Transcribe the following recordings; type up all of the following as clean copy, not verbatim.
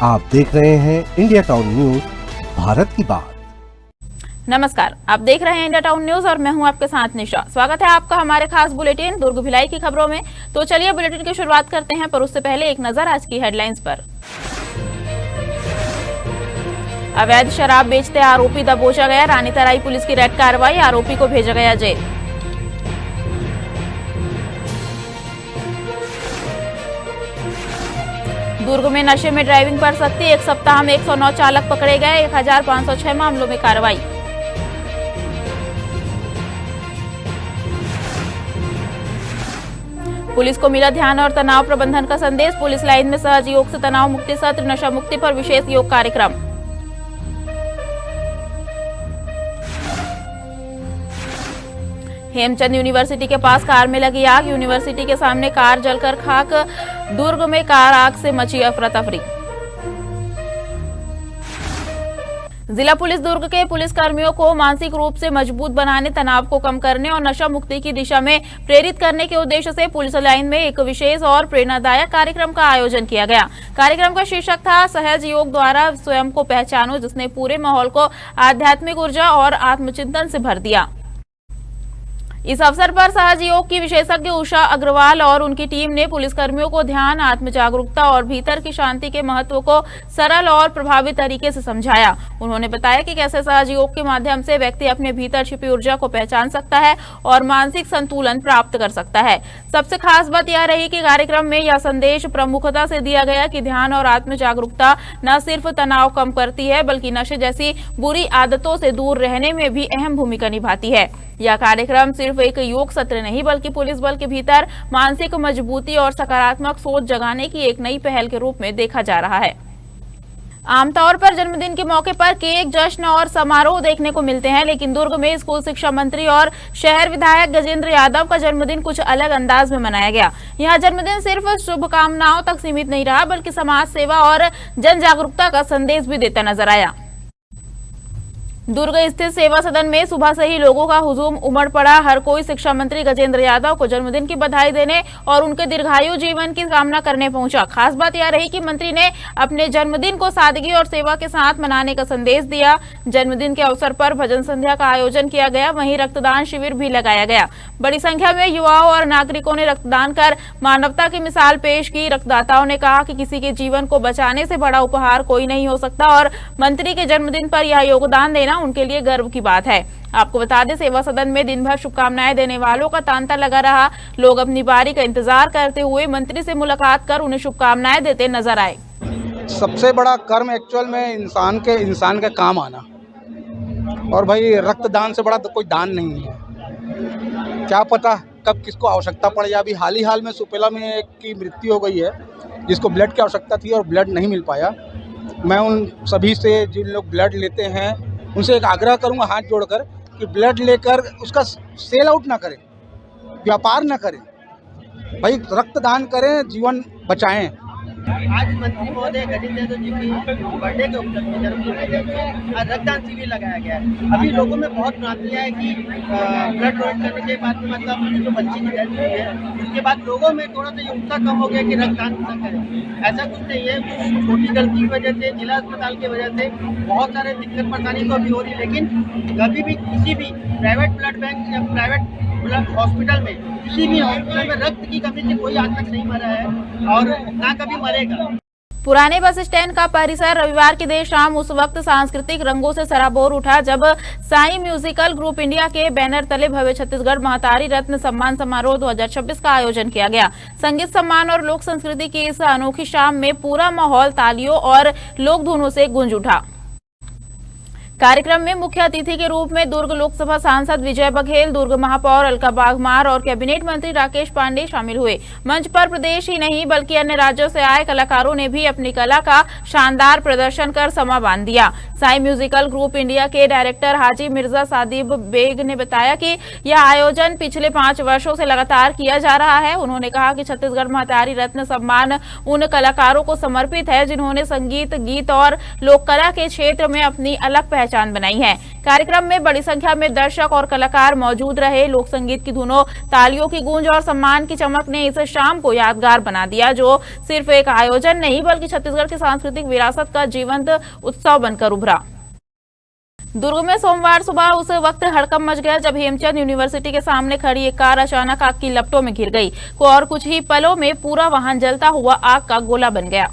आप देख रहे हैं इंडिया टाउन न्यूज, भारत की बात। नमस्कार, आप देख रहे हैं इंडिया टाउन न्यूज और मैं हूं आपके साथ निशा। स्वागत है आपका हमारे खास बुलेटिन दुर्ग भिलाई की खबरों में। तो चलिए बुलेटिन की शुरुआत करते हैं, पर उससे पहले एक नजर आज की हेडलाइंस पर। अवैध शराब बेचते आरोपी दबोचा गया, रानीतराई पुलिस की रेड कार्रवाई, आरोपी को भेजा गया जेल। दुर्ग में नशे में ड्राइविंग पर सख्ती, एक सप्ताह में 109 चालक पकड़े गए, 1506 मामलों में कार्रवाई। पुलिस को मिला ध्यान और तनाव प्रबंधन का संदेश, पुलिस लाइन में सहज योग से तनाव मुक्ति सत्र, नशा मुक्ति पर विशेष योग कार्यक्रम। हेमचंद यूनिवर्सिटी के पास कार में लगी आग, यूनिवर्सिटी के सामने कार जलकर खाक, दुर्ग में कार आग से मची अफरा तफरी। जिला पुलिस दुर्ग के पुलिस कर्मियों को मानसिक रूप से मजबूत बनाने, तनाव को कम करने और नशा मुक्ति की दिशा में प्रेरित करने के उद्देश्य से पुलिस लाइन में एक विशेष और प्रेरणादायक कार्यक्रम का आयोजन किया गया। कार्यक्रम का शीर्षक था सहज योग द्वारा स्वयं को पहचानो, जिसने पूरे माहौल को आध्यात्मिक ऊर्जा और आत्मचिंतन से भर दिया। इस अवसर पर सहज योग की विशेषज्ञ उषा अग्रवाल और उनकी टीम ने पुलिसकर्मियों को ध्यान, आत्म जागरूकता और भीतर की शांति के महत्व को सरल और प्रभावी तरीके से समझाया। उन्होंने बताया कि कैसे सहज योग के माध्यम से व्यक्ति अपने भीतर छिपी ऊर्जा को पहचान सकता है और मानसिक संतुलन प्राप्त कर सकता है। सबसे खास बात यह रही कि कार्यक्रम में यह संदेश प्रमुखता से दिया गया कि ध्यान और आत्म जागरूकता न सिर्फ तनाव कम करती है, बल्कि नशे जैसी बुरी आदतों से दूर रहने में भी अहम भूमिका निभाती है। यह कार्यक्रम सिर्फ एक योग सत्र नहीं, बल्कि पुलिस बल के भीतर मानसिक मजबूती और सकारात्मक सोच जगाने की एक नई पहल के रूप में देखा जा रहा है। आमतौर पर जन्मदिन के मौके पर केक, जश्न और समारोह देखने को मिलते हैं, लेकिन दुर्ग में स्कूल शिक्षा मंत्री और शहर विधायक गजेंद्र यादव का जन्मदिन कुछ अलग अंदाज में मनाया गया। यह जन्मदिन सिर्फ शुभकामनाओं तक सीमित नहीं रहा, बल्कि समाज सेवा और जन जागरूकता का संदेश भी देता नजर आया। दुर्ग स्थित सेवा सदन में सुबह से ही लोगों का हुजूम उमड़ पड़ा। हर कोई शिक्षा मंत्री गजेंद्र यादव को जन्मदिन की बधाई देने और उनके दीर्घायु जीवन की कामना करने पहुंचा। खास बात यह रही कि मंत्री ने अपने जन्मदिन को सादगी और सेवा के साथ मनाने का संदेश दिया। जन्मदिन के अवसर पर भजन संध्या का आयोजन किया गया, वहीं रक्तदान शिविर भी लगाया गया। बड़ी संख्या में युवाओं और नागरिकों ने रक्तदान कर मानवता की मिसाल पेश की। रक्तदाताओं ने कहा कि किसी के जीवन को बचाने से बड़ा उपहार कोई नहीं हो सकता और मंत्री के जन्मदिन पर यह योगदान देना उनके लिए गर्व की बात है। आपको बता दें, सेवा सदन में दिन भर शुभकामनाएं देने वालों का तांता लगा रहा। लोग अपनी बारी का इंतजार करते हुए मंत्री से मुलाकात कर उन्हें शुभकामनाएं देते नजर आए। सबसे बड़ा कर्म एक्चुअल में इंसान के काम आना, और भाई रक्तदान से बड़ा तो कोई दान नहीं है। क्या पता कब किसको आवश्यकता पड़ जाए। अभी हाल में सुपेला में एक की मृत्यु हो गई है, जिसको ब्लड की आवश्यकता थी और ब्लड नहीं मिल पाया। मैं उन सभी से जिन लोग ब्लड लेते हैं उनसे एक आग्रह करूंगा हाथ जोड़कर कि ब्लड लेकर उसका सेल आउट ना करें, व्यापार ना करें, भाई रक्तदान करें, जीवन बचाएं। आज मंत्री महोदय गजेंद्र यादव जी की बर्थडे के उपलक्ष्य में, जन्मदिन के आज रक्तदान शिविर लगाया गया है। अभी लोगों में बहुत भ्रांति है कि ब्लड डोनेट करने के बाद में मतलब जो बच्ची की डेथ हुई है उसके बाद लोगों में थोड़ा सा उत्साह कम हो गया कि रक्तदान न करें। ऐसा कुछ नहीं है, कुछ छोटी गलती की वजह से, जिला अस्पताल की वजह से बहुत सारे दिक्कत परेशानी तो अभी हो रही है, लेकिन कभी भी किसी भी प्राइवेट ब्लड बैंक या प्राइवेट हॉस्पिटल में, किसी भी हॉस्पिटल में रक्त की कमी से कोई आज तक नहीं मरा है और ना कभी मरेगा। पुराने बस स्टैंड का परिसर रविवार की देर शाम उस वक्त सांस्कृतिक रंगों से सराबोर उठा जब साई म्यूजिकल ग्रुप इंडिया के बैनर तले भव्य छत्तीसगढ़ महतारी रत्न सम्मान समारोह 2026 का आयोजन किया गया। संगीत सम्मान और लोक संस्कृति की इस अनोखी शाम में पूरा माहौल तालियों और लोक धुनों से गूंज उठा। कार्यक्रम में मुख्य अतिथि के रूप में दुर्ग लोकसभा सांसद विजय बघेल, दुर्ग महापौर अलका बागमार और कैबिनेट मंत्री राकेश पांडे शामिल हुए। मंच पर प्रदेश ही नहीं बल्कि अन्य राज्यों से आए कलाकारों ने भी अपनी कला का शानदार प्रदर्शन कर समा बांध दिया। साई म्यूजिकल ग्रुप इंडिया के डायरेक्टर हाजी मिर्जा सादिब बेग ने बताया कि यह आयोजन पिछले 5 वर्षों से लगातार किया जा रहा है। उन्होंने कहा कि छत्तीसगढ़ महतारी रत्न सम्मान उन कलाकारों को समर्पित है जिन्होंने संगीत, गीत और लोक कला के क्षेत्र में अपनी अलग पहचान पहचान बनाई है। कार्यक्रम में बड़ी संख्या में दर्शक और कलाकार मौजूद रहे। लोक संगीत की धुनों, तालियों की गूंज और सम्मान की चमक ने इस शाम को यादगार बना दिया, जो सिर्फ एक आयोजन नहीं बल्कि छत्तीसगढ़ की सांस्कृतिक विरासत का जीवंत उत्सव बनकर उभरा। दुर्ग में सोमवार सुबह उस वक्त हड़कंप मच गया जब हेमचंद यूनिवर्सिटी के सामने खड़ी एक कार अचानक आग की लपटों में घिर गई और कुछ ही पलों में पूरा वाहन जलता हुआ आग का गोला बन गया।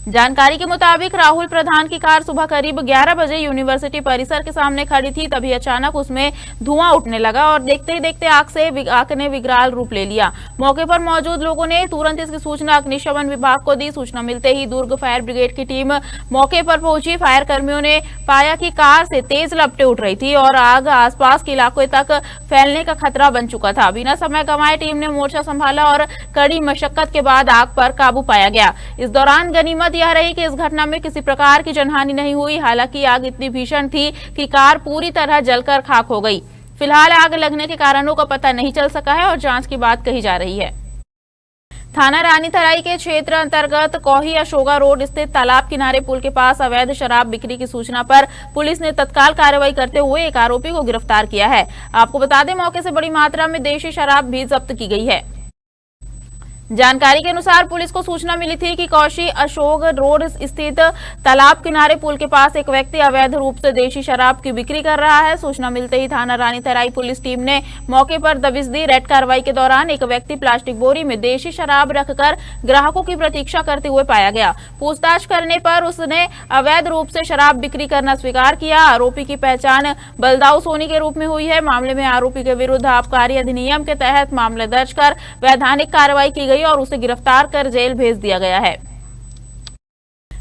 जानकारी के मुताबिक राहुल प्रधान की कार सुबह करीब 11 बजे यूनिवर्सिटी परिसर के सामने खड़ी थी। तभी अचानक उसमें धुआं उठने लगा और देखते ही देखते आग ने विकराल रूप ले लिया। मौके पर मौजूद लोगों ने तुरंत इसकी सूचना अग्निशमन विभाग को दी। सूचना मिलते ही दुर्ग फायर ब्रिगेड की टीम मौके पर पहुंची। फायर कर्मियों ने पाया कि कार से तेज लपटें उठ रही थी और आग आसपास के इलाकों तक फैलने का खतरा बन चुका था। बिना समय गंवाए टीम ने मोर्चा संभाला और कड़ी मशक्कत के बाद आग पर काबू पाया गया। इस दौरान गनीमत यह रही कि इस घटना में किसी प्रकार की जनहानि नहीं हुई। हालांकि आग इतनी भीषण थी कि कार पूरी तरह जलकर खाक हो गई। फिलहाल आग लगने के कारणों का पता नहीं चल सका है और जांच की बात कही जा रही है। थाना रानीतराई के क्षेत्र अंतर्गत कोही अशोका रोड स्थित तालाब किनारे पुल के पास अवैध शराब बिक्री की सूचना पर पुलिस ने तत्काल कार्रवाई करते हुए एक आरोपी को गिरफ्तार किया है। आपको बता दें, मौके से बड़ी मात्रा में देशी शराब भी जब्त की गई है। जानकारी के अनुसार पुलिस को सूचना मिली थी कि कोशी अशोक रोड स्थित तालाब किनारे पुल के पास एक व्यक्ति अवैध रूप से देशी शराब की बिक्री कर रहा है। सूचना मिलते ही थाना रानीतराई पुलिस टीम ने मौके पर दबिश दी। रेड कार्रवाई के दौरान एक व्यक्ति प्लास्टिक बोरी में देशी शराब रखकर ग्राहकों की प्रतीक्षा करते हुए पाया गया। पूछताछ करने पर उसने अवैध रूप से शराब बिक्री करना स्वीकार किया। आरोपी की पहचान बलदाऊ सोनी के रूप में हुई है। मामले में आरोपी के विरुद्ध आबकारी अधिनियम के तहत मामला दर्ज कर वैधानिक कार्रवाई की गई और उसे गिरफ्तार कर जेल भेज दिया गया है।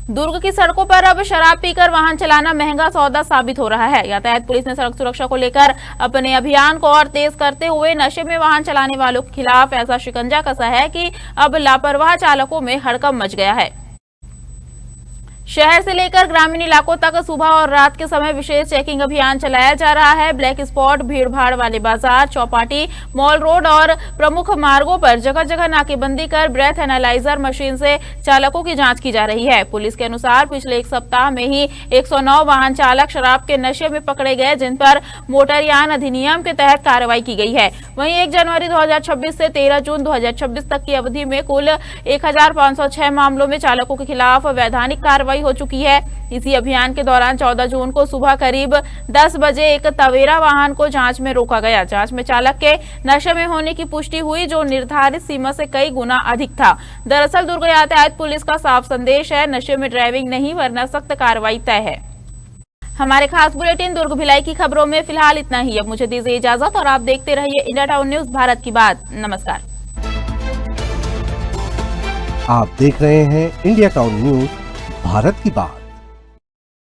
दुर्ग की सड़कों पर अब शराब पीकर वाहन चलाना महंगा सौदा साबित हो रहा है। यातायात पुलिस ने सड़क सुरक्षा को लेकर अपने अभियान को और तेज करते हुए नशे में वाहन चलाने वालों के खिलाफ ऐसा शिकंजा कसा है कि अब लापरवाह चालकों में हड़कंप मच गया है। शहर से लेकर ग्रामीण इलाकों तक सुबह और रात के समय विशेष चेकिंग अभियान चलाया जा रहा है। ब्लैक स्पॉट, भीड़भाड़ वाले बाजार, चौपाटी, मॉल रोड और प्रमुख मार्गों पर जगह जगह नाकेबंदी कर ब्रेथ एनालाइजर मशीन से चालकों की जांच की जा रही है। पुलिस के अनुसार पिछले एक सप्ताह में ही 109 वाहन चालक शराब के नशे में पकड़े गए, जिन पर मोटरयान अधिनियम के तहत कार्रवाई की गई है। वहीं 1 जनवरी 2026 से 13 जून 2026 तक की अवधि में कुल 1506 मामलों में चालकों के खिलाफ वैधानिक कार्रवाई हो चुकी है। इसी अभियान के दौरान 14 जून को सुबह करीब 10 बजे एक तवेरा वाहन को जांच में रोका गया। जांच में चालक के नशे में होने की पुष्टि हुई, जो निर्धारित सीमा से कई गुना अधिक था। दरअसल दुर्ग यातायात पुलिस का साफ संदेश है, नशे में ड्राइविंग नहीं वरना सख्त कार्रवाई तय है। हमारे खास बुलेटिन दुर्ग भिलाई की खबरों में फिलहाल इतना ही। अब मुझे दीजिए इजाजत और आप देखते रहिए इंडिया टाउन न्यूज, भारत की बात। नमस्कार। आप देख रहे हैं इंडिया टाउन न्यूज, भारत की बात।